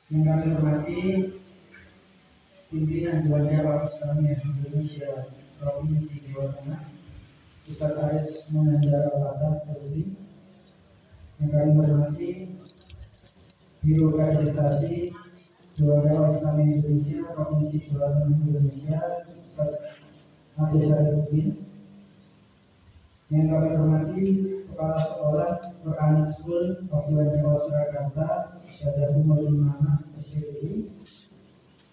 Yang kami hormati pimpinan Dewan Dakwah Islamiyah Indonesia Provinsi Jawa Tengah, Ustaz Aris Munandara Fatah Fauzi. Yang kami hormati Biro Kaderisasi Dewan Dakwah Islamiyah Indonesia Provinsi Jawa Tengah Indonesia, Ustaz Abdul Syarifuddin. Yang kami hormati Kepala Sekolah Quranic School of Dewan Dakwah Surakarta, Ustaz Umar Imamah SPDI.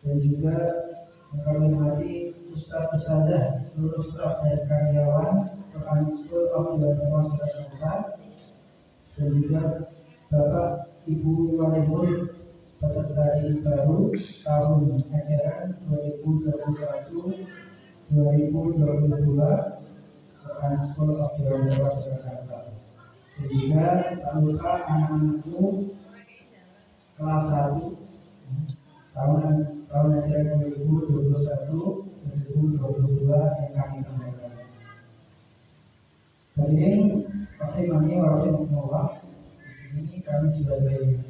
Dan juga yang kami hormati Ustazah seluruh staf dan karyawan Quranic School of Dewan Dakwah Surakarta, dan juga Bapak Ibu Wali Murid peserta didik baru tahun ajaran 2021-2022 Quranic School of Dewan Dakwah Surakarta. Dan juga tak lupa anak-anakku kelas 1 tahun ajaran 2021-2022 yang kami sampaikan. Hari ini rahimani wa rahimakumullah, di sini kami sebagai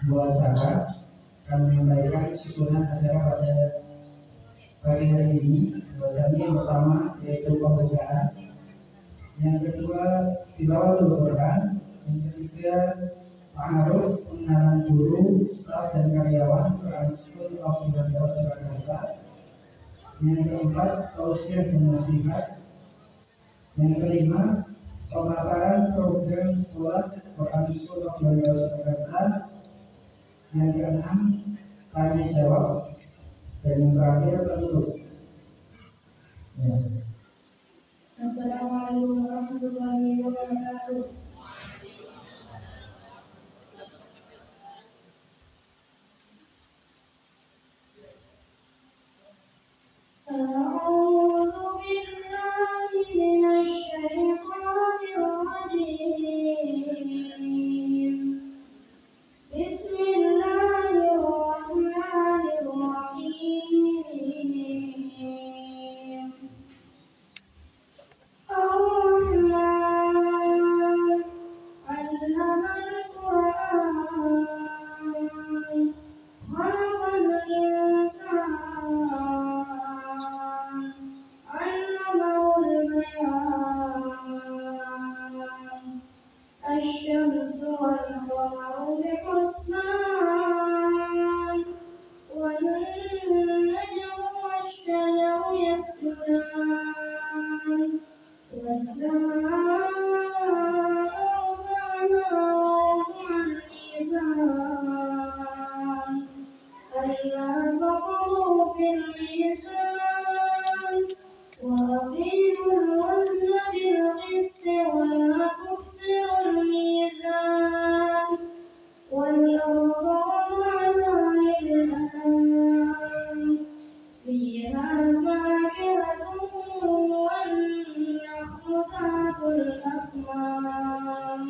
muazzara akan menyampaikan susunan acara pada pagi hari ini. Bahasanya yang pertama yaitu pembukaan, yang kedua tilawatul Quran, yang ketiga ta'aruf pengenalan guru, staf dan karyawan Quranic School of Dewan Dakwah Surakarta, yang keempat tausiah dan nasihat, yang kelima pemaparan program sekolah Quranic School of Dewan Dakwah Surakarta, yang keenam tanya jawab, dan yang terakhir penutup. Assalamualaikum warahmatullahi wabarakatuh. A'udzu billahi minasy syaithanir rajim. Bismillahirrahmanirrahim. Ar-Rahman 'allamal Qur'an, khalaqal insan, 'allamahul bayan. Asy-syamsu wal qamaru bihusban, wan najmu wasy-syajaru yasjudan, was-samaa'a rafa'naha wa wada'al mizan, alla taghaw fil mizan, wa aqimul wazna bil qisti wa la tukhsirul mizan, wal arda wada'naha lil-anam, fiha fakihatun wan nakhlu dhatul akmam,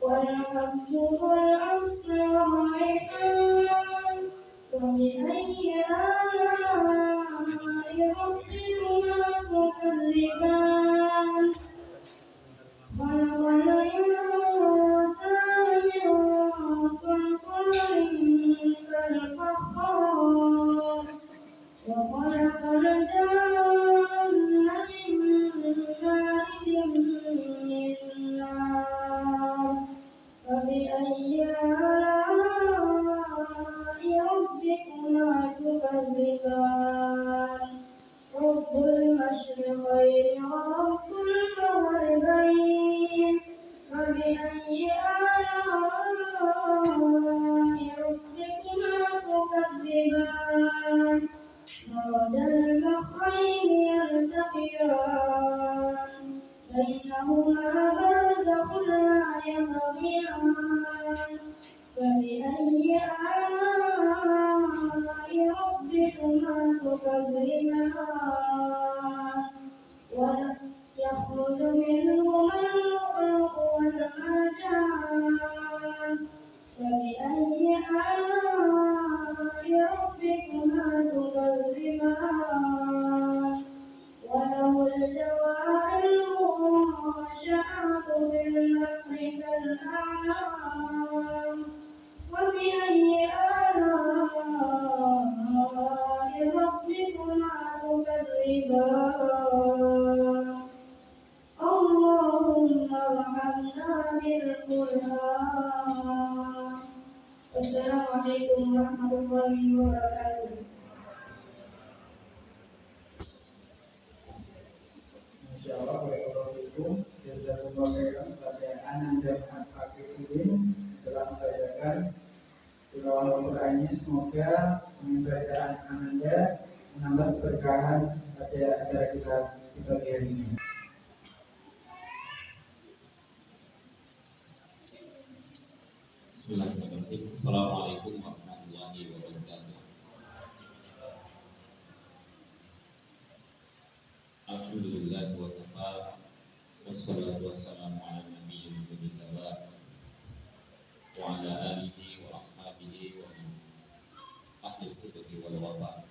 wal habbu wal 'asri war rayhan. فبأي آلاء ربكما تكذبان؟ خلق الإنسان من صلصال كالفخار، وخلق الجان من مارج من نار. فبأي آلاء ربكما تكذبان؟ رب المشرقين ورب المغربين. فبأي آلاء ربكما تكذبان؟ مرج البحرين يلتقيان، بينهما برزخ لا يبغيان. فبأي آلاء ربكما تكذبان؟ يخرج منهما اللؤلؤ والمرجان. فبأي آلاء ربكما تكذبان؟ وله الجوار المنشآت في البحر كالأعلام. وبأي Wassalamualaikum warahmatullahi wabarakatuh. Insyaallah barakallahu fikum. Jazakumullah khairan kepada Ananda Hafizudin telah membacakan surah Al-Qur'an ini. Semoga pembacaan Ananda menambah keberkahan pada acara kita di pagi hari ini. Bismillahirrahmanirrahim. Assalamualaikum warahmatullahi wabarakatuh. Alhamdulillah wa kafa. Wassalatu wassalamu ala nabiyil mujtaba wa ala alihi wa ashabihi wa man ahli sidqi wal wafa.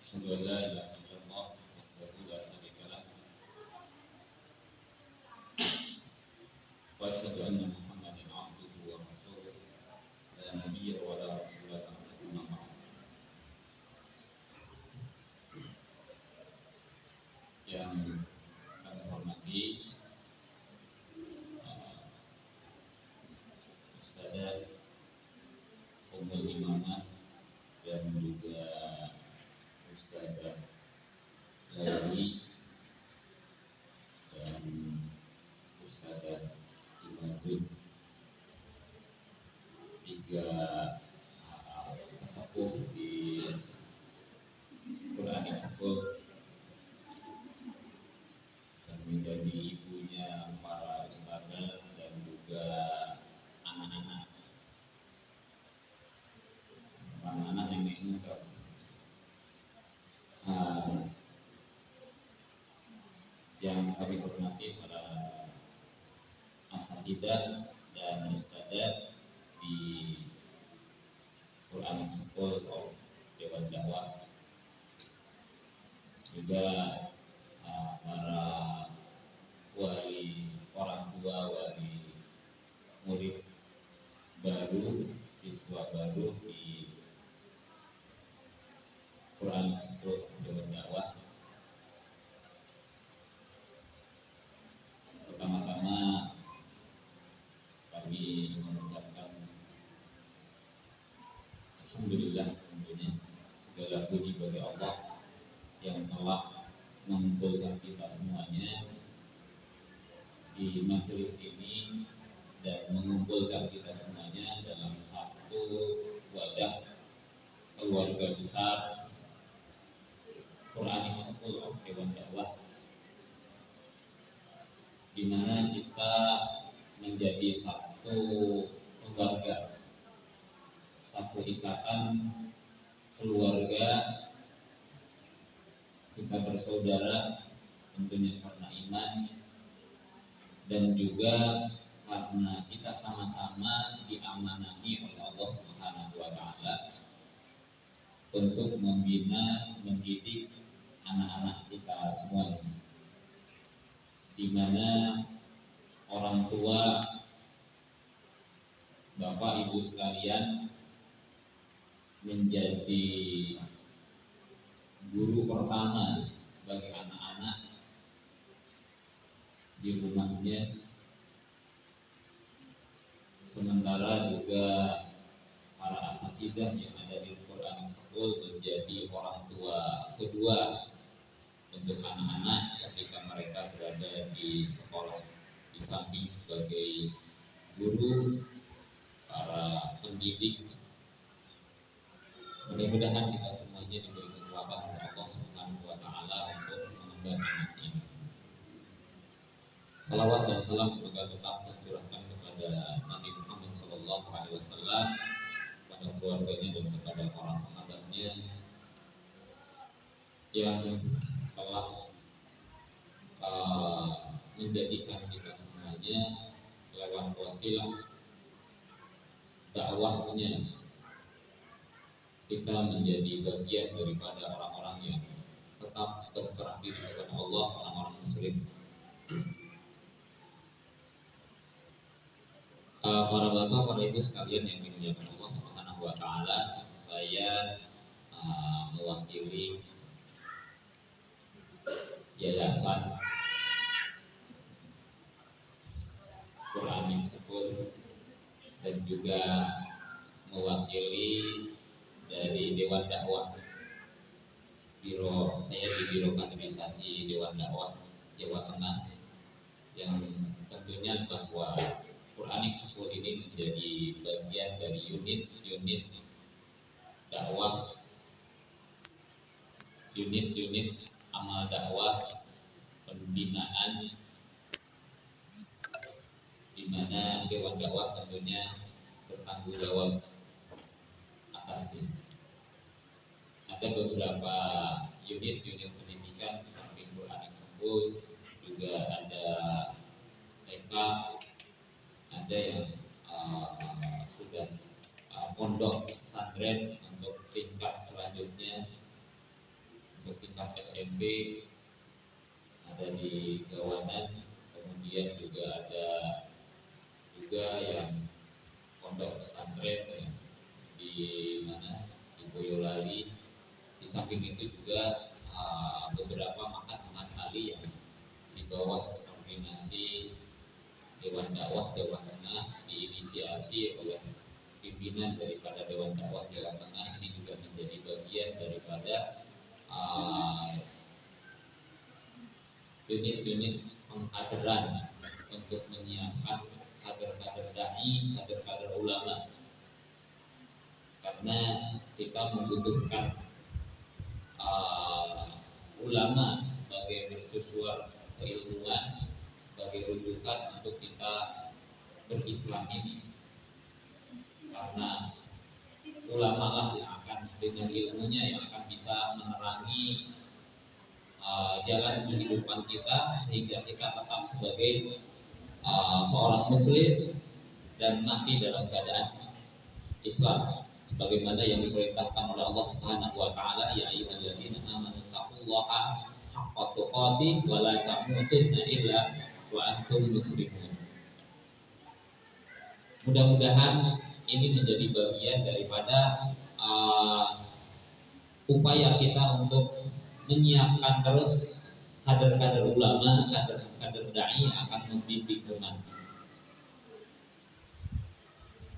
Asyhadu an la ilaha illallah wahdahu la syarika lah wa asyhadu anna Muhammadan abduhu wa rasuluh la nabiyya wa la rasula ba'dahu. Yang kami hormati Ustadzah Ummul Imamah dan juga Ustadzah Laili dan Ustadzah Imazud, tiga sesepuh di Quranic School dan menjadi ibunya para ustadzah dan juga anak-anak yang muda. Yang kami hormati para asatidzah dan ustadzah di Quranic School of Dewan Dakwah, juga para wali, orang tua, wali murid baru, siswa baru di Quranic School of Dewan Dakwah. Pertama-tama kami mengucapkan alhamdulillah, tentunya segala puji bagi Allah yang telah mengumpulkan kita semuanya di majelis ini dan mengumpulkan kita semuanya dalam satu wadah keluarga besar Quranic School of Dewan Dakwah, di mana kita menjadi satu keluarga, satu ikatan keluarga, kita bersaudara tentunya karena iman dan juga karena kita sama-sama diamanahi oleh Allah Subhanahu wa taala untuk membina, mendidik anak-anak kita semuanya, di mana orang tua, Bapak Ibu sekalian, menjadi guru pertama bagi anak-anak di rumahnya. Sementara juga para asatidzah yang ada di Quranic School menjadi orang tua kedua untuk anak-anak ketika mereka berada di sekolah, di samping sebagai guru, para pendidik. Mudah-mudahan kita semuanya diberi kekuatan oleh Allah Subhanahu wa taala untuk mengemban anak ini. Salawat dan salam semoga tetap tercurahkan kepada Nabi Muhammad SAW, kepada keluarganya dan kepada para sahabatnya yang telah menjadikan kita semuanya lewat wasilah dakwahnya kita menjadi bagian daripada orang-orang yang tetap berserah diri kepada Allah, orang-orang muslim. Para bapak, para ibu sekalian yang dimuliakan Allah Subhanahu wa taala, saya mewakili Yayasan Quranic School dan juga mewakili dari Dewan Dakwah saya di Biro Kaderisasi Dewan Dakwah Jawa Tengah, yang tentunya bahwa Quranic School ini menjadi bagian dari unit-unit dakwah, unit-unit amal dakwah pembinaan, di mana Dewan Dakwah tentunya bertanggung jawab atasnya. Ada beberapa unit-unit pendidikan samping Quranic School, juga ada TK, ada yang sudah pondok pesantren untuk tingkat selanjutnya, untuk tingkat SMP ada di Gawanan, kemudian juga ada juga yang pondok pesantren ya, di mana di Boyolali. Di samping itu juga beberapa makan kali yang di bawah koordinasi Dewan Dakwah Jawa Tengah, diinisiasi oleh pimpinan daripada Dewan Dakwah Jawa Tengah. Ini juga menjadi bagian daripada unit-unit pengkaderan untuk menyiapkan kader-kader dai, kader-kader ulama, karena kita membutuhkan ulama sebagai mercusuar keilmuan, sebagai rujukan untuk kita berislam ini, karena ulama lah yang akan dengan ilmunya yang akan bisa menerangi jalan kehidupan kita, sehingga kita tetap sebagai seorang muslim dan mati dalam keadaan Islam, sebagaimana yang diperintahkan oleh Allah Subhanahu wa taala, ya ayyuhalladzina amanu taqullaha haqqa tuqatih wa la tamutunna illa wa antum muslimun. Mudah-mudahan ini menjadi bagian daripada upaya kita untuk menyiapkan terus kader-kader ulama, kader-kader dai yang akan membimbing umat.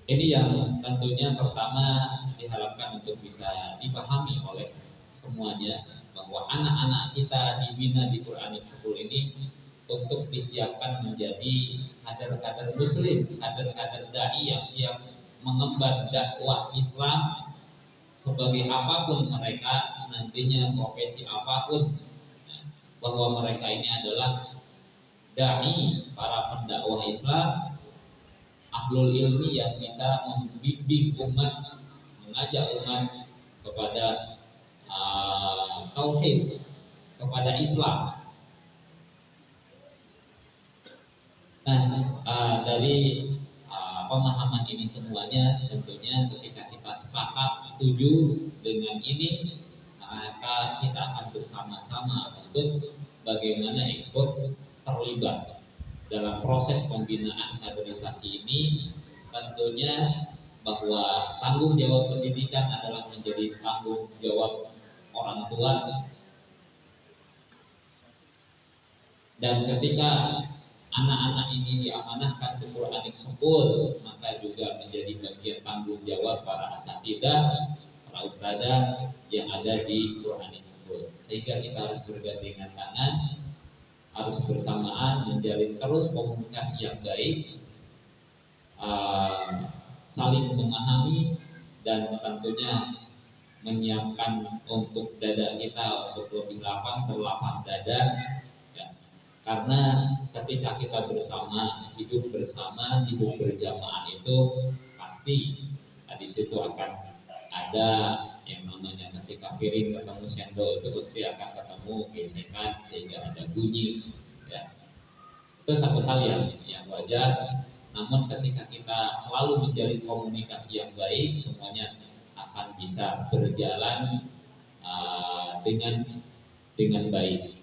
Ini yang tentunya pertama diharapkan untuk bisa dipahami oleh semuanya, bahwa anak-anak kita dibina di Quranic School ini untuk disiapkan menjadi kader-kader muslim, kader-kader dai yang siap mengemban dakwah Islam sebagai apapun mereka nantinya, profesi apapun, bahwa mereka ini adalah dai, para pendakwah Islam, ahlul ilmi yang bisa membimbing umat, mengajak umat kepada tauhid, kepada Islam. Nah, dari pemahaman ini semuanya, tentunya ketika kita sepakat setuju dengan ini, maka kita akan bersama-sama untuk bagaimana ikut terlibat dalam proses pembinaan kaderisasi ini. Tentunya bahwa tanggung jawab pendidikan adalah menjadi tanggung jawab orang tua, dan ketika anak-anak ini diamanahkan ke Quranic School, maka juga menjadi bagian tanggung jawab para asatidzah, para ustadzah yang ada di Quranic School. Sehingga kita harus bergandengan tangan, harus bersamaan menjalin terus komunikasi yang baik, saling memahami, dan tentunya menyiapkan untuk dada kita untuk lebih terlapang dada. Karena ketika kita bersama, hidup berjamaah itu pasti di situ akan ada yang namanya ketika piring ketemu sendok itu pasti akan ketemu gesekan sehingga ada bunyi, ya. Itu satu hal yang wajar. Namun ketika kita selalu menjalin komunikasi yang baik, semuanya akan bisa berjalan dengan baik.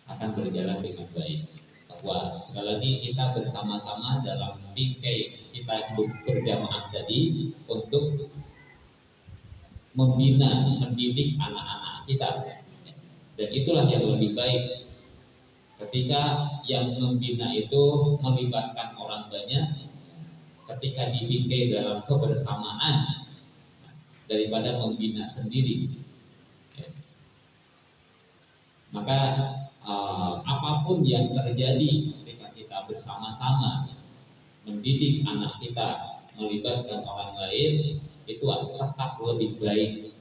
Akan berjalan dengan baik. Bahwa sekali lagi kita bersama-sama dalam bingkai kita berjamaah tadi untuk membina, mendidik anak-anak kita. Dan itulah yang lebih baik. Ketika yang membina itu melibatkan orang banyak, ketika dididik dalam kebersamaan daripada membina sendiri. Maka apapun yang terjadi ketika kita bersama-sama mendidik anak kita, melibatkan orang lain, itu tetap lebih baik,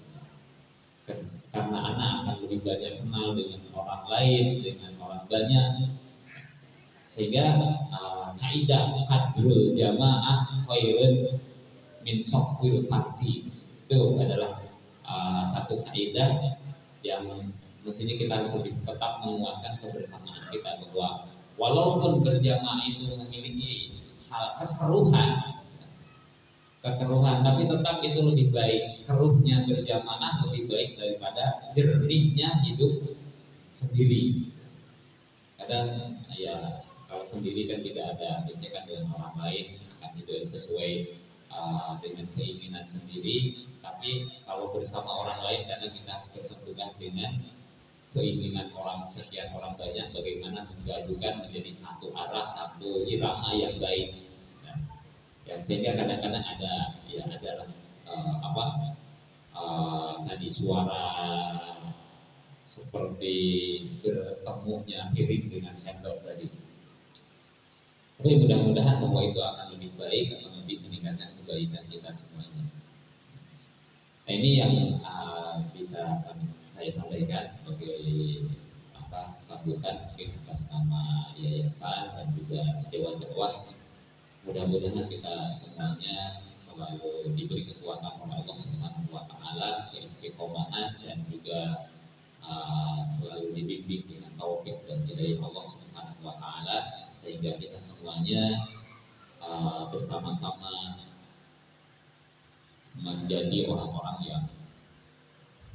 karena anak akan lebih banyak kenal dengan orang lain, dengan orang banyak, sehingga kaidah qadrul jamaah khairun min safwil fardhi itu adalah satu kaidah yang mestinya kita harus lebih tetap menguatkan kebersamaan kita, bahwa walaupun berjamaah itu memiliki hal kekeruhan, tapi tetap itu lebih baik. Keruhnya berjamaah lebih baik daripada jernihnya hidup sendiri. Kadang ya kalau sendiri kan tidak ada, biasanya kan dengan orang lain akan hidup sesuai dengan keinginan sendiri. Tapi kalau bersama orang lain, karena kita harus bersentuhan dengan keinginan sekian orang banyak, bagaimana menggabungkan menjadi satu arah, satu irama yang baik. Ya, sehingga kadang-kadang adalah tadi suara seperti bertemunya piring dengan sendok tadi. Tapi mudah-mudahan bahwa itu akan lebih baik, akan lebih meningkatkan kebaikan kita semuanya. Nah, ini yang bisa saya sampaikan sebagai sambutan mungkin atas nama yayasan dan juga dewan dakwah. Mudah-mudahan kita semuanya selalu diberi kekuatan oleh Allah Subhanahu wa taala, keistiqomahan, dan juga selalu dibimbing dengan taufik dan hidayah Allah Subhanahu wa taala, sehingga kita semuanya bersama-sama menjadi orang-orang yang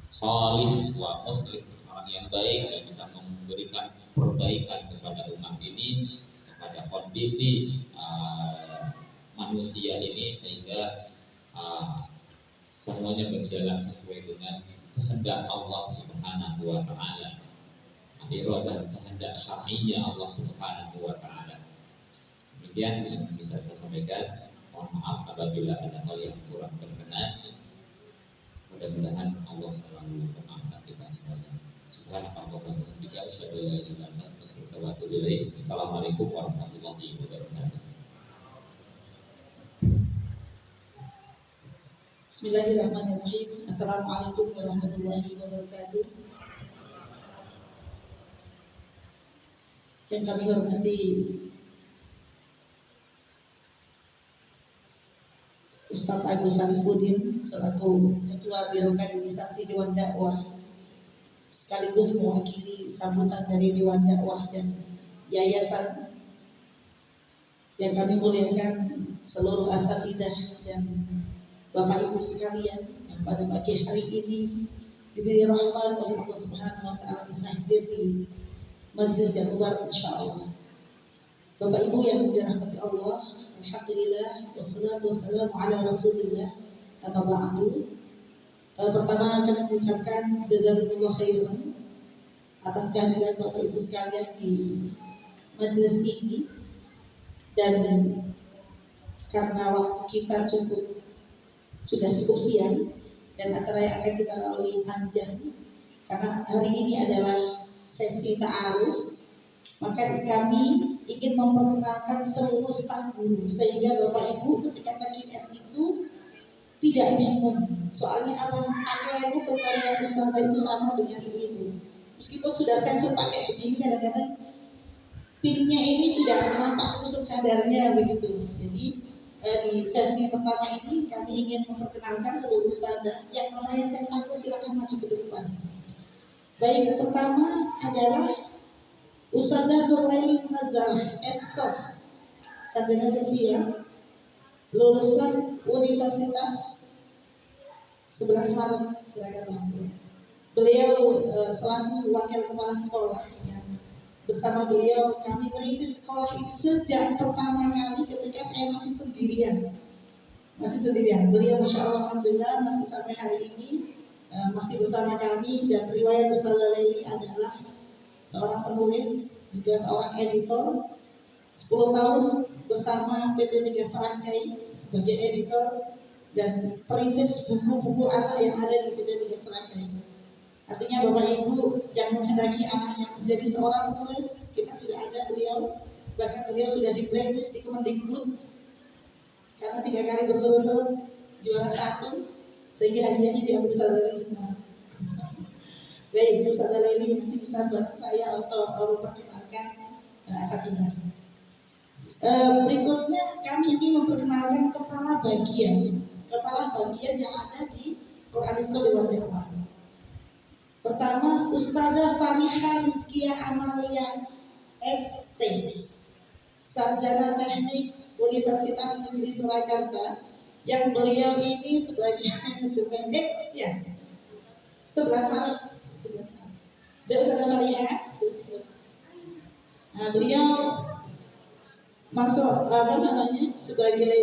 salih wa muslih, orang yang baik dan bisa memberikan perbaikan kepada umat ini, kepada kondisi manusia ini, sehingga semuanya berjalan sesuai dengan kehendak Allah Subhanahu wa taala, iradah dan kehendak syar'iyya Allah Subhanahu wa taala. Demikian yang bisa saya sampaikan. Mohon maaf apabila ada hal yang kurang berkenan. Mudah-mudahan Allah selalu memaafkan kita semuanya. Subhanallah wa bihamdihi, asyhadu an la ilaha illa anta, astaghfiruka wa atubu ilaik. Assalamualaikum warahmatullahi wabarakatuh. Bismillahirrahmanirrahim. Assalamualaikum warahmatullahi wabarakatuh. Yang kami hormati Ustadz Agus Sarifuddin selaku Ketua Biro Kaderisasi Dewan Dakwah, sekaligus mewakili sambutan dari Dewan Dakwah dan Yayasan. Yang kami muliakan seluruh asatidzah dan Bapak Ibu sekalian yang pada pagi hari ini diberi rahmat oleh Allah Subhanahu wa taala bisa hadir di majelis yang luar insyaallah. Bapak Ibu yang dirahmati Allah, alhamdulillah wassalatu wassalamu ala Rasulillah. Amma ba'du. Pertama kami mengucapkan jazakumullah khairan atas kehadiran Bapak Ibu sekalian di majelis ini, dan karena waktu kita sudah cukup siang dan acara yang akan kita lalui panjang, karena hari ini adalah sesi ta'aruf, maka kami ingin memperkenalkan seluruh staf guru, sehingga Bapak Ibu ketika TKS itu tidak bingung soalnya apa pakaiannya, terutama ustazah itu sama dengan ibu-ibu. Meskipun sudah sensor pakai begini, kadang-kadang pinnya ini tidak nampak tutup cadarnya begitu. Jadi di sesi pertama ini kami ingin memperkenalkan seluruh ustazah. Yang namanya saya panggil silakan maju ke depan. Baik, pertama adalah Ustazah Nurlaini Nazar Esos, sarjana sosial, lulusan Universitas 11 Maret, silakan. Beliau selaku wakil kepala sekolah, yang bersama beliau kami merintis sekolah ini sejak pertama kali ketika saya masih sendirian. Beliau masya Allah alhamdulillah masih sampai hari ini masih bersama kami, dan riwayat Ustazah Laili adalah seorang penulis, juga seorang editor, 10 tahun bersama PP3 Serangkai sebagai editor dan perintis buku-buku anak yang ada di PP3 Serangkai. Artinya Bapak Ibu yang menghendaki anaknya menjadi seorang penulis, kita sudah ada beliau, bahkan beliau sudah di blacklist di Kemendikbud karena 3 kali berturut-turut juara 1, sehingga hadiahnya diambil Ustazah Leli semua. Baik, Ustazah Leli nanti bisa bantu saya untuk memperkenalkan asatidz. Berikutnya kami ingin memperkenalkan kepala bagian yang ada di Quranisme Dewan Dakwah. Pertama, Ustazah Fariha Rizkia Amalia ST, Sarjana Teknik Universitas Negeri Surakarta, yang beliau ini sebagai manajemen 11 Maret. Dan Ustazah Fariha, beliau masuk sebagai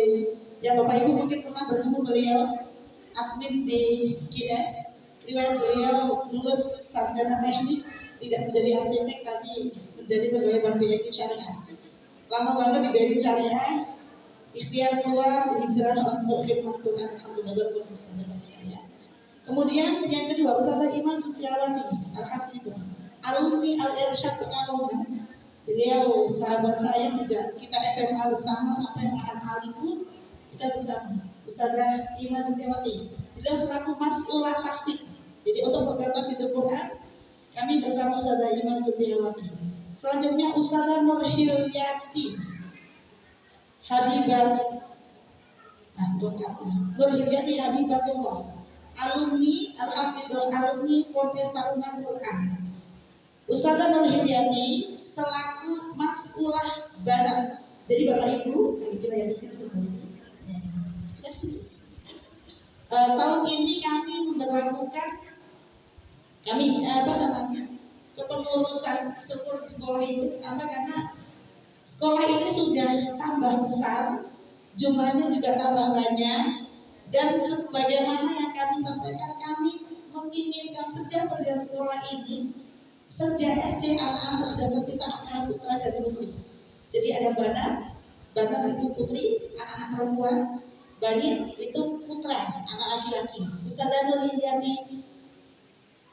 yang Bapak Ibu mungkin pernah bertemu beliau admin di GS. Riwayat beliau lulus sarjana teknik, tidak menjadi arsitek tapi menjadi pegawai bank BNI Syariah. Lama banget di BNI Syariah, ikhtiar keluar hijrah untuk khidmat Quran. Alhamdulillah. Kemudian yang kedua, Ustazah Iman Sufiawati Al-Hafidhah, alumni Al-Irsyad Pekalongan. Beliau sahabat saya sejak kita SMA bersama sampai Mahat Ali pun kita bersama. Ustazah Iman Sufiawati, beliau selaku mas'ulah tahfiz. Jadi untuk perkataan Fitur Quran kami bersama Ustazah Iman Sufiawati. Selanjutnya Ustazah Nur Hilyati Habibah. Nur Hilyati Habibatullah, alumni Al-Hafidhah, alumni Ponpes Taruna Quran. Ustazah Nur Hilyati selaku mas'ulah badan. Jadi Bapak Ibu, kita lihat di sini sebenarnya. Tahun ini kami memperlakukan kepengurusan struktur sekolah itu. Kenapa? Karena sekolah ini sudah tambah besar, jumlahnya juga tambah banyak, dan sebagaimana yang kami sampaikan, kami menginginkan sejak berdiri sekolah ini, sejak SD anak-anak sudah terpisah antara putra dan putri. Jadi ada Banat itu putri, anak-anak perempuan, Bani itu putra, anak laki-laki. Ustazah Nur Hilyati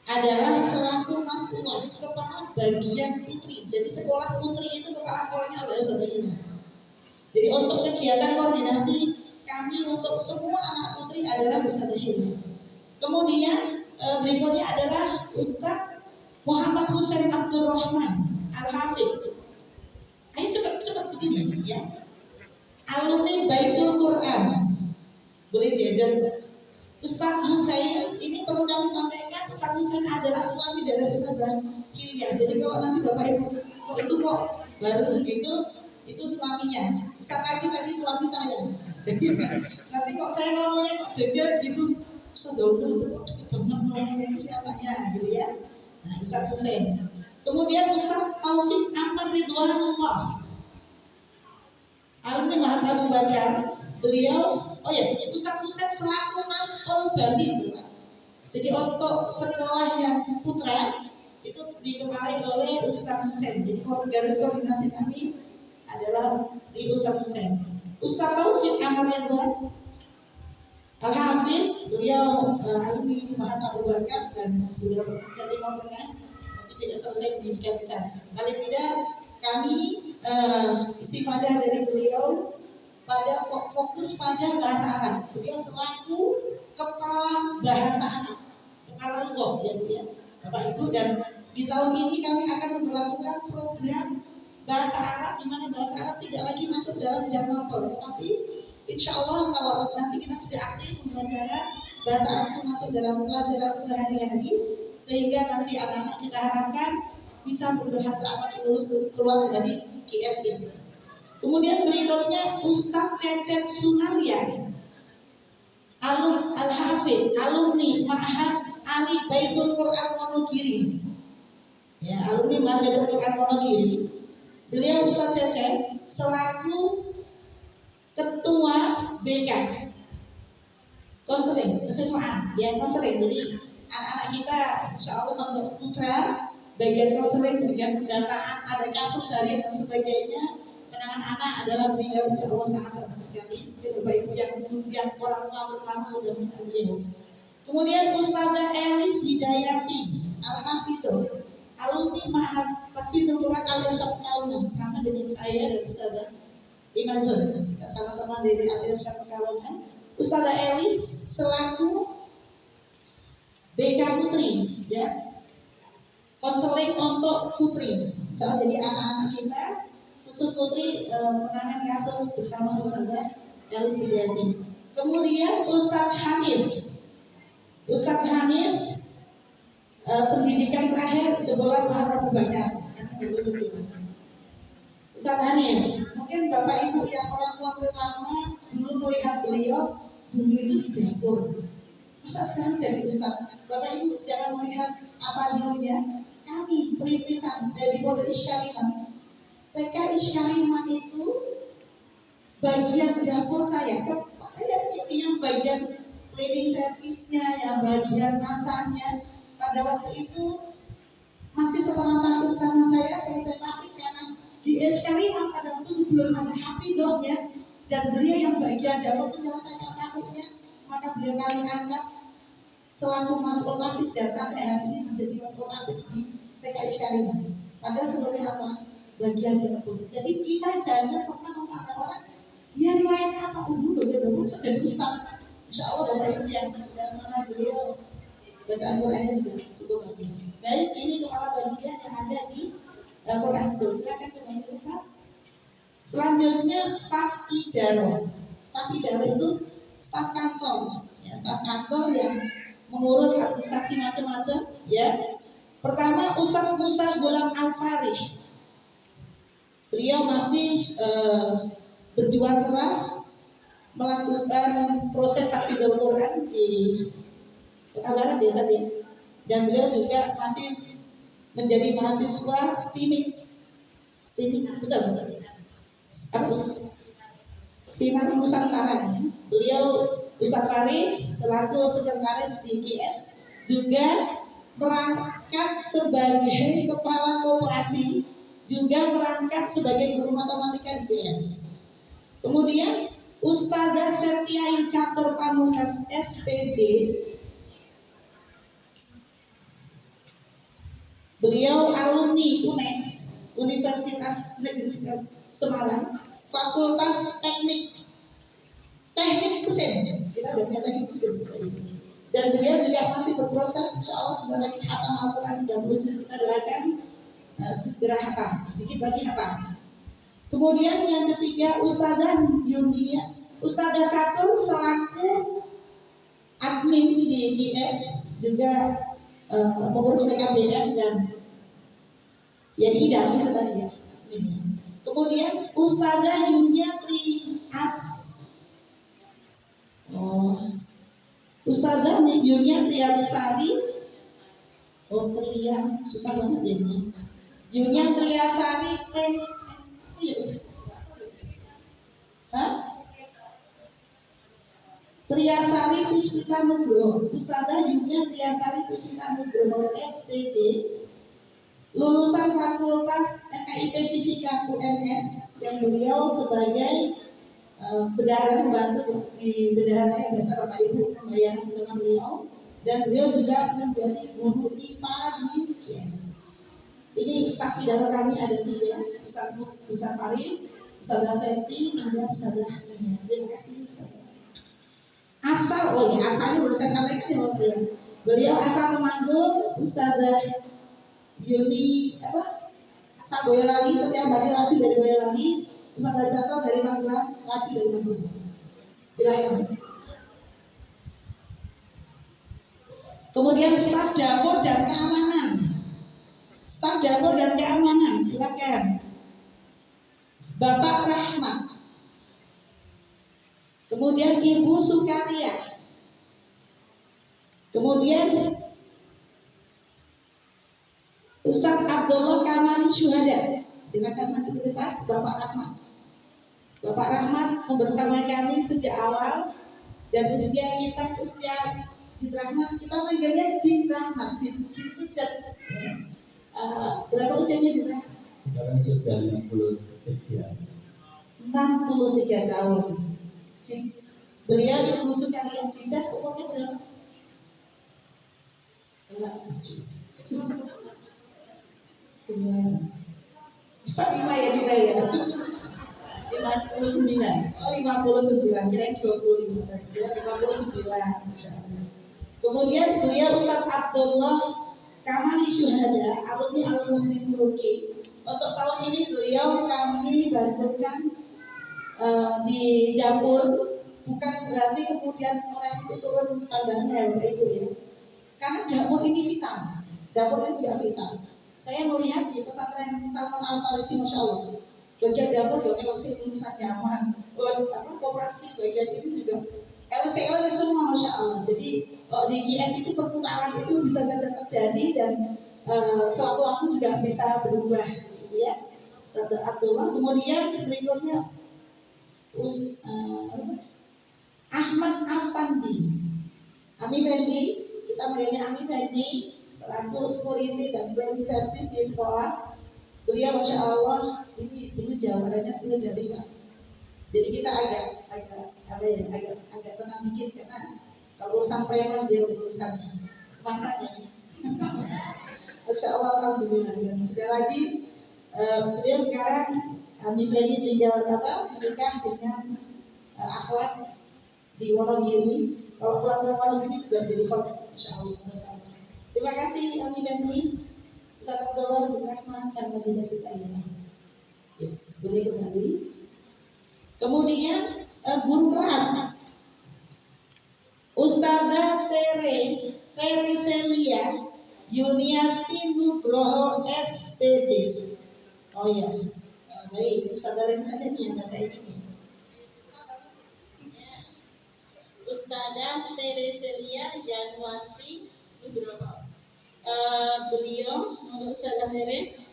adalah selaku mas'ulah kepala bagian putri. Jadi sekolah putri itu kepala sekolahnya adalah Ustazah Ina. Jadi untuk kegiatan koordinasi kami untuk semua anak putri adalah Ustazah Ina. Kemudian berikutnya adalah Ustaz Muhammad Husain Abdul Rahman Al-Hafidh. Ayo cepat begini ya. Alumni Baitul Quran. Boleh jajan. Ustaz Husain ini perlu kami sampaikan, Ustaz Husain adalah suami dari Ustazah Hilya. Jadi kalau nanti Bapak Ibu itu kok baru begitu, itu suaminya. Ustaz Agus tadi suami saya. Nanti kok saya ngomongnya kok dekat gitu, Ustaz Daud itu kok deket banget ngomongnya siapanya gitu ya. Nah, Ustaz Husain. Kemudian Ustaz Taufik Ahmad Ridwanullah, alumni Mahat Abu Bakar. Beliau, Ustaz Husain selaku mas'ul Bani. Jadi untuk sekolah yang putra itu dikepalai oleh Ustaz Husain. Jadi garis koordinasi kami adalah di Ustaz Husain. Ustaz Taufik Ahmad Ridwan Al-Hafidh, beliau alumni Mahat Abu Bakar dan sudah bekerja di Timur Tengah, tapi tidak selesai pendidikan di sana. Paling tidak kami istifadah dari beliau pada fokus pada bahasa Arab. Beliau selaku kepala bahasa Arab, kepala lugah ya Bapak Ibu. Dan di tahun ini kami akan memperlakukan program bahasa Arab, di mana bahasa Arab tidak lagi masuk dalam jam mapel, tetapi insya Allah kalau nanti kita sudah aktif pembelajaran bahasa Arab itu masuk dalam pelajaran sehari-hari, sehingga nanti anak-anak kita harapkan bisa berbahasa Arab lulus keluar dari GS. Kemudian berikutnya Ustaz Cecep Sunaria, Al-Hafidh, alumni Ma'had Ali Baitul Quran Wonogiri. Ya, alumni Ma'had Baitul Quran Wonogiri. Beliau Ustaz Cecep selaku ketua BK konseling kesiswaan, ya konseling. Jadi anak-anak kita insya Allah untuk putra bagian konseling, bagian pendataan, ada kasus harian dan sebagainya. penanganan anak adalah beliau, insya Allah sangat sekali. Bapak Ibu yang orang tua pertama udah mengenal beliau. Kemudian Ustazah Elis Hidayati Al-Hafidhah, alumni Ma'had Hafidhul Quran Al-Irsyad Pekalongan, sama dengan saya dan Ustazah Imazun. Kita sama-sama dari Al-Irsyad Pekalongan. Ustazah Elis selaku BK Putri, ya, konseling untuk putri. Soal jadi anak-anak kita khusus putri penanganan kasus bersama Ustazah Elis Hidayati. Kemudian Ustadz Hanif pendidikan terakhir jebolan Mahat Abu Bakar. Ustadz Hanif, mungkin Bapak Ibu yang orang tua pertama dulu melihat beliau dulu itu di dapur. Masa sekarang jadi Ustadz? Bapak Ibu jangan melihat apa dulunya. Kami perintisan dari Pondok Isyalimah, TK Isyalimah itu bagian dapur saya. Ini yang bagian cleaning service-nya, yang bagian masaknya. Pada waktu itu masih setengah tahun sama saya selesai tapi karena di Isyalimah pada waktu itu belum ada hafidhahnya dan beliau yang bagian dapur menyelesaikan tahunnya, maka beliau kami angkat selaku masuk hafidh dan sampai hari ini menjadi masuk hafidh di TK Isyalimah. Padahal sebenarnya apa? Bagian dapur. Jadi kita jangan pernah menganggap orang dia riwayatnya apa dulu dulu sudah ustaz. Insya Allah Bapak Ibu yang sudah mengenal beliau bacaan Qurannya juga cukup bagus. Baik, ini kepala bagian yang ada di Quran School. Silakan kembali Pak. Selanjutnya staf idaro. Staf idaro itu staf kantor, ya, staf kantor yang mengurus administrasi macam-macam. Ya, pertama Ustadz Musa Ghulam Al-Farih. Beliau masih berjuang keras melakukan proses tahfidzul Quran di Kota Barat ya tadi. Dan beliau juga masih menjadi mahasiswa STIMIK, betul? Apa? Sinar Nusantara. Beliau Ustadz Farid selaku sekretaris di GS juga merangkap sebagai kepala koperasi, juga merangkap sebagai guru matematika di GS. Kemudian Ustazah Setiayu Catur Pamungkas SPD, beliau alumni UNES, Universitas Negeri Semarang, Fakultas Teknik Mesin. Kita udah punya teknik mesin. Dan beliau juga masih berproses, insya Allah sudah lagi khatam Al-Quran 30 juz, kita doakan segera khatam, sedikit lagi khatam. Kemudian yang ketiga Ustazah Yunia, Ustazah Catur selaku admin di GS, juga pengurus PKBM dan ya di IDA itu tadi ya. Kemudian Ustazah Yunia Ustazah Yunia Triasari, susah banget ya ini. Yunia Triasari Triasari Puspita Nugroho, Ustazah Yunia Triasari Puspita Nugroho SPD, lulusan Fakultas FKIP Fisika UNS, yang beliau sebagai bendahara membantu di bendahara yang biasa Bapak Ibu pembayaran bersama beliau, dan beliau juga menjadi guru IPA di GS. Ini staf idara kami ada 3, Ustaz Farid, Ustazah Seti, kemudian Ustazah Hania. Terima kasih Ustazah. Asalnya belum saya sampaikan ya Bapak ya. Beliau asal Temanggung, Ustazah Yuni asal Boyolali, setiap hari rajin dari Boyolali. Ustazah Catur dari Magelang, Laci dari Magelang. Silakan. Kemudian staf dapur dan keamanan. Staf dapur dan keamanan, silakan. Bapak Rahmat. Kemudian Ibu Sukaria. Kemudian Ustadz Abdullah Kamali Syuhada. Silakan maju ke depan, Bapak Rahmat. Bapak Rahmat bersama kami sejak awal, dan usia Jin Rahmat, kita manggilnya Jin Rahmat, Jin berapa usianya Jin Rahmat? Sekarang sudah 53. 63 tahun. Beliau diusung kalian cinta umurnya berapa? Lima ya cinta ya. 59. Oh 59. Kira 25. 59. Kemudian beliau Ustaz Abdullah Kamali Syuhada, alumni Muruki. Untuk tahun ini beliau kami bantukan di dapur, bukan berarti kemudian orang itu turun standarnya Bapak Ibu ya. Karena dapur ini vital, dapur itu juga vital. Saya melihat di pesantren Salman Al Farisi, Masya Allah, bagian dapur ya LC lulusan nyaman, koperasi bagian ini juga LC semua, Masya Allah. Jadi di GS itu perputaran itu bisa saja terjadi dan suatu waktu juga bisa berubah, gitu ya. Ustaz Abdullah. Kemudian berikutnya Ahmad Afandi, Ami Fendi, kita mengenai Ami Fendi selaku security dan cleaning service di sekolah. Beliau Masya Allah ini dulu jawabannya sudah dari Pak. Jadi kita agak tenang dikit karena kalau urusan preman dia urusannya makanya. Masya Allah, alhamdulillah. Dan sekali lagi beliau sekarang Ami Fendi tinggal menikah dengan akhwat di Wonogiri. Kalau pulang ke Wonogiri juga jadi khotbah, Masya Allah. Terima kasih Ami Fendi. Ustaz Abdullah juga mengancam majelis kita ini. Ya, boleh kembali. Kemudian guru kelas Ustazah Tereselia Yuniasti Nugroho SPD. Oh ya, baik. Ustazah lain saja nih yang baca ini. Ustazah Tereselia Yuniasti Nugroho. Beliau Ustazah Tere.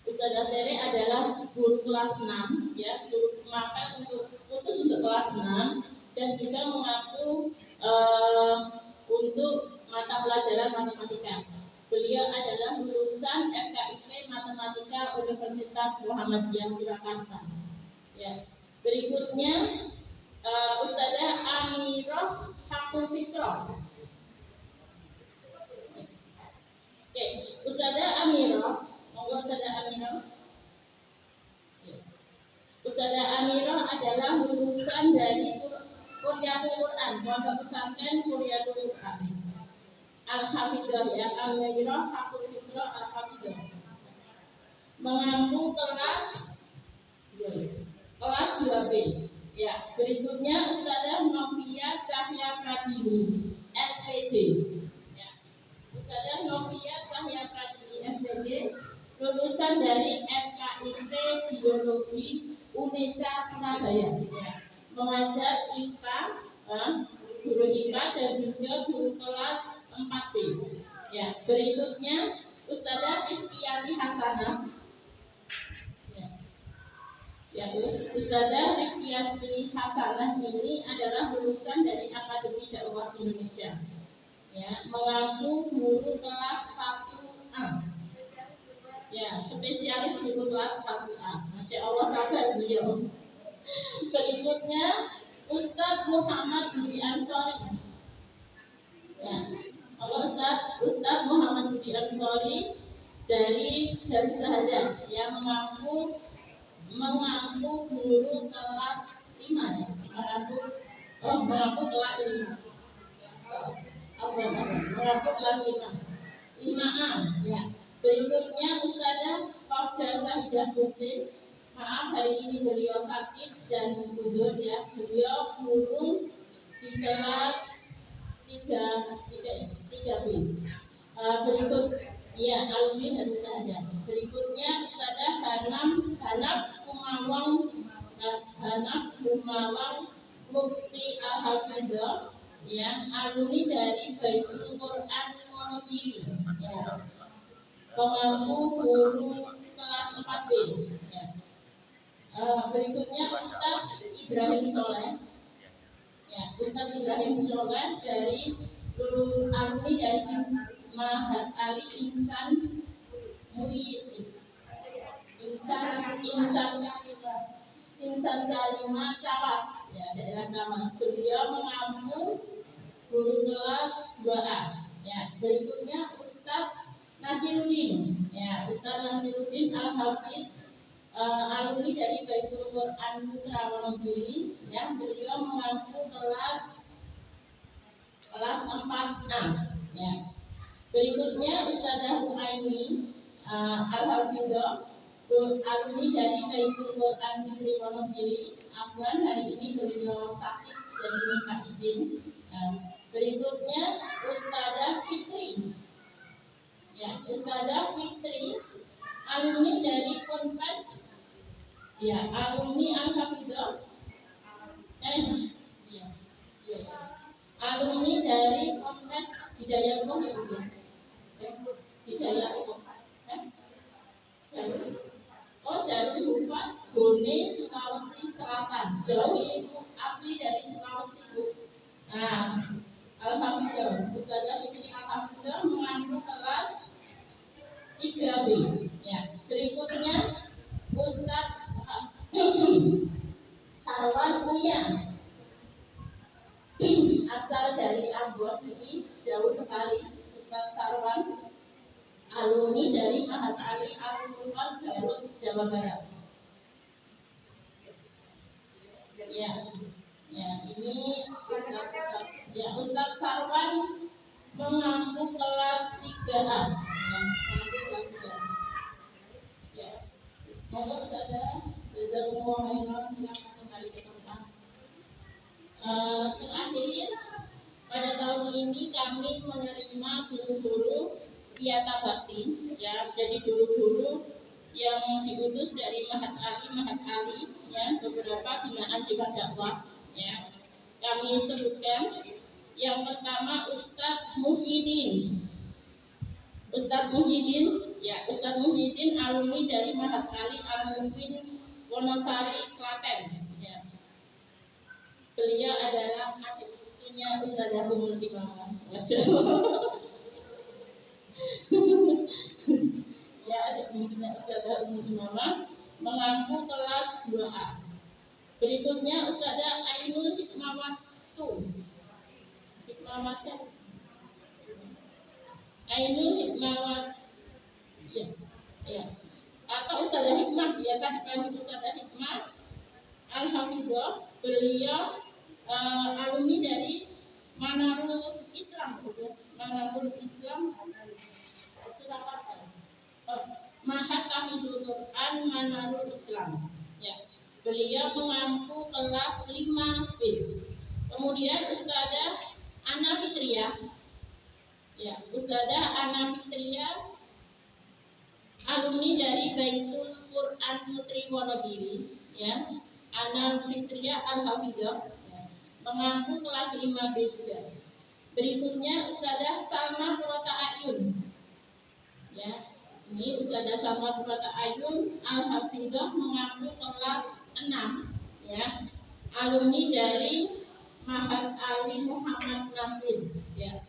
Ustazah Tere adalah guru kelas 6 ya, guru maka khusus untuk kelas 6 dan juga mengaku untuk mata pelajaran matematika. Beliau adalah lulusan FKIP Matematika Universitas Muhammadiyah Surakarta. Ya. Berikutnya Ustazah Amirah Hakul Fitroh. Oke, Ustazah Amirah. Monggo Ustazah Amirah. Ustazah Amirah adalah lulusan dari Quryatul Quran, Pondok Pesantren Quryatul Quran. Al-Hafidhah ya, Amirah Hakul Fitroh Al-Hafidhah. Mengampu kelas 2B. Ya, berikutnya Ustazah Novia Cahya Pradini, SPD. Ya. Ustazah Novia Cahya Pradini, SPD, lulusan dari FKIP Biologi UNESA Surabaya. Ya. Mengajar IPA, guru IPA dan juga guru kelas 4B. Ya, berikutnya Ustazah Rifkiyati Hasanah. Ya, Ustazah Rifkiyati Hasanah ini adalah lulusan dari Akademi Dakwah Indonesia. Ya, mengaku guru kelas 1A. Ya, spesialis guru kelas 1A. Masya Allah, sabar beliau. Berikutnya Ustadz Muhammad Budi Ansori. Ya, Ustadz Muhammad Budi Ansori dari Darussahadah yang mengaku guru kelas 5 ya. Mengaku kelas 5. Mengaku kelas 5A ya. Berikutnya Ustazah Fauda Sahidah Husin. Maaf hari ini beliau sakit dan mundur ya. Beliau guru di kelas 3B. Berikut ya, alumni Darussahadah. Berikutnya Ustazah Hanaf Kumawang Mukti Al-Hafidhah ya, alumni dari Baitul Quran Wonogiri ya. Mengaku guru kelas 4B ya. Berikutnya Ustaz Ibrahim Soleh ya, Ustaz Ibrahim Soleh dari alumni dari Mahat Ali Insan Mulyidi Insan Karimah Cawas, ya, daerah Cawas. Beliau mengampu guru kelas 2A. Ya, berikutnya Ustadz Nasiruddin, ya, Ustadz Nasiruddin Al-Hafidh, alumni dari Baitul Quran Putra Wonogiri. Ya, beliau mengampu kelas 4A. Ya. Berikutnya Ustadzah Huaini Al-Hafidhah, alumni dari Baitul Quran Putra Wonogiri. Afwan, hari ini beliau sakit jadi minta izin. Berikutnya Ustadzah Fitri. Ya, Ustadzah Fitri, alumni dari Ponpes, ya, alumni Al-Hafidhah. Alumni dari Ponpes Hidayatullah, ya, Hidayatullah. Dari Bupati Bone, Sulawesi Selatan. Jauh ini asli dari Sulawesi, Bu. Nah, Alhamdulillah, Ustadzah Fitri Alhamdulillah mengampu kelas 3B. Ya, berikutnya Ustadz Sarwan Uya, asal dari Ambon, ini jauh sekali. Ustadz Sarwan, alumni dari Mahat Ali Al-Quran Garut, Jawa Barat. Ya, ya, ini Ustadz Sarwan mengampu kelas 3A. Ya, mengampu kelas 3A. Ya, monggo Ustazah, jazakumullah khairan, silakan kembali ke tempat. Terakhir, pada tahun ini kami menerima guru-guru Piyata Bakti, ya, jadi guru-guru yang diutus dari Mahat Ali, ya, beberapa binaan Dewan Dakwah, ya. Kami sebutkan yang pertama Ustadz Muhyiddin. Ustadz Muhyiddin, ya, Ustadz Muhyiddin alumni dari Mahat Ali Al-Muqin Wonosari, Klaten, ya. Beliau adalah adik cucunya Ustadzah Umul Imamah. Masya Allah. Ya, adik cucunya Ustadzah Umul Imamah mengampu kelas 2A. Berikutnya Ustadzah Ainul Hikmawatu. Ainul Hikmawat, ya, ya, atau Ustadzah Hikmah, biasa dipanggil Ustadzah Hikmah Al-Hafidhah. Beliau alumni dari Manarul Islam, Manarul Islam Surakarta. Mahat Tahfidul Quran Manarul Islam. Ya, beliau mengampu kelas 5B. Kemudian Ustadzah Ana Fitriyah. Ya, Ustadzah Ana Fitriyah alumni dari Baitul Quran Putri Wonogiri, ya. Ana Fitriyah Al-Hafidhah, ya, mengampu kelas 5B juga. Berikutnya Ustadzah Salma Purwata Ayun. Ya, ini Ustadzah Salma Purwata Ayun Al-Hafidhah mengampu kelas 6, ya. Alumni dari Mahat Ali Muhammad Nafid, ya,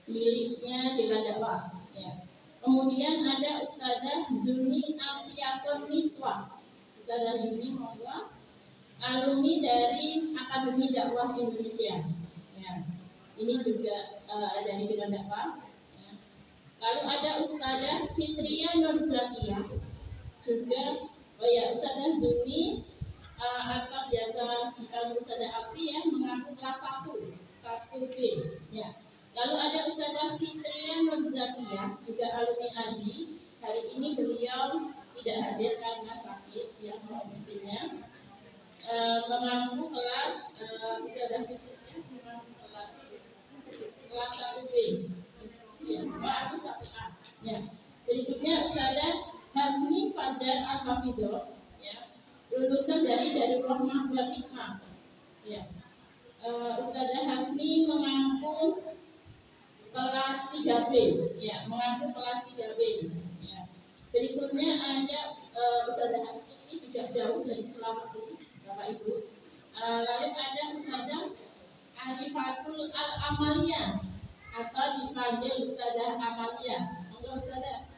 miliknya Dewan Dakwah, ya. Kemudian ada Ustadzah Zuni Alfiatun Niswa. Ustadzah Zuni, monggo, alumni dari Akademi Dakwah Indonesia, ya. Ini juga dari Dewan Dakwah, ya. Lalu ada Ustadzah Fitriyah Nurzakiyah juga, oh ya, Ustadzah Zuni atau biasa dipanggil Ustadzah Afi, ya, mengampu kelas 1B, ya. Lalu ada Ustadzah Fitriyah Nurzakiyah, juga alumni ADI. Hari ini beliau tidak hadir karena sakit, ya, mohon izinnya. Mengampu kelas Ustadzah Fitriyah mengampu kelas 1B, ya, mengampu 1A. Ya. Berikutnya Ustadzah Hasni Fajar Al-Hafidhah, ya, lulusan dari Darul Rahmah wal Hikmah, ya. Ustadzah Hasni mengampu kelas 3B, ya, mengampu kelas 3B, ya. Berikutnya ada Ustadzah Hasni, ini juga jauh dari Sulawesi, Bapak Ibu. Lalu ada Ustadzah Arifatul Al-Amalia atau dipanggil Ustadzah Amalia. Monggo Ustadzah.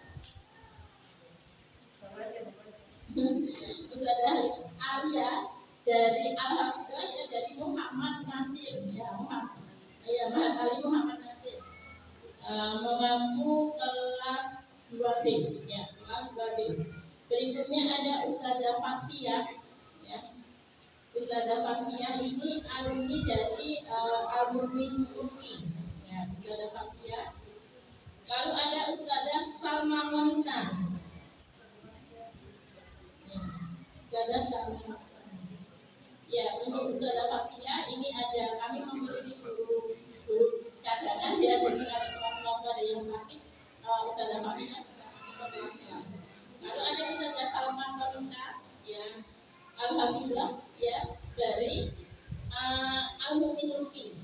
Ustazah Alia dari Alhamdulillah ya, dari Muhammad Nasir ya, Muhammad Nasir. Mengaku kelas 2B ya, kelas 2B. Berikutnya ada Ustazah Fathia ya. Ustazah Fathia ini alumni dari Al-Murmin UPI ya, Ustazah Fathia. Lalu ada Ustazah Salma Monita ya, Ustazah Salma. Ya, untuk Ustazah Fathia ini kami memiliki guru cadangan ya, jadi kalau sewaktu ada yang sakit, Ustazah Fathia bisa masuk ke kelasnya. Lalu ada Ustazah Salma Monita ya, alhamdulillah ya, dari Al-Mumin Ruki.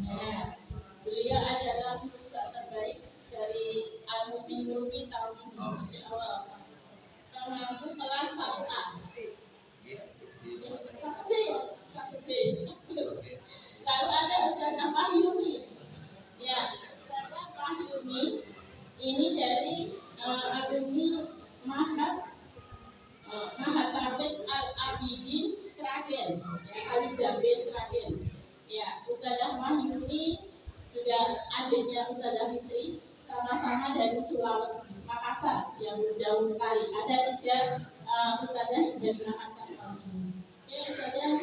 Ya, beliau adalah lulusan terbaik dari Al-Mumin Ruki tahun ini, Masya Allah. Mengaku kelas 1A. Satu B. Lalu ada Ustazah Fahyumi. Ya, Ustazah Fahyumi ini dari alumni Mahat Taufik Al-Abidin Sragen, ya, Al-Jabir Sragen. Ya, Ustazah Fahyumi juga adiknya Ustazah Fitri, sama-sama dari Sulawesi, Makassar, yang jauh sekali. Ada 3 Ustazah yang dari Makassar tahun ini. Oke, Ustazah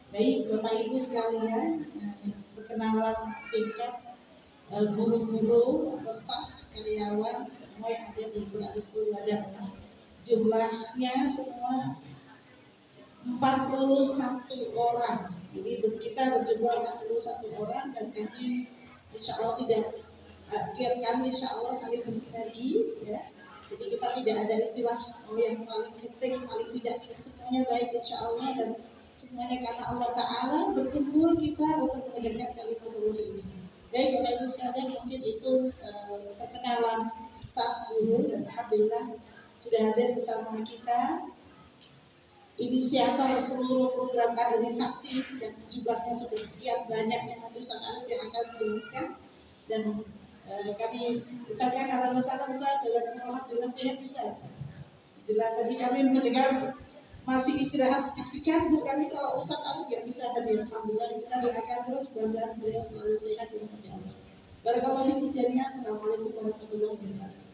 Baik, Bapak Ibu sekalian, perkenalan singkat guru-guru atau staf karyawan semua yang ada di Quran School Dakwah. Jumlahnya semua 41 orang. Jadi kita berjumlah 41 orang dan kami insya Allah kami insya Allah saling bersinergi ya. Jadi kita tidak ada istilah yang paling penting, paling tidak semuanya baik insya Allah, dan semuanya karena Allah Ta'ala berkumpul kita untuk menegakkan kalimat Allah ini. Baik Bapak Ibu sekalian, mungkin itu perkenalan staf guru, dan alhamdulillah sudah hadir bersama kita inisiator seluruh program kaderisasi dan jumlahnya sudah sekian banyaknya, nanti Ustaz Anas yang akan menjelaskan. Dan kami ucapkan alhamdulillah Ustaz, alhamdulillah sehat Ustaz. Bila tadi kami mendengar masih istirahat deg-degan Bu, kami kalau Ustaz Anas nggak bisa hadir. Alhamdulillah kita doakan terus mudah-mudahan beliau selalu sehat dan berjaya. Barakallahu fiikum jami'an. Assalamualaikum warahmatullahi wabarakatuh.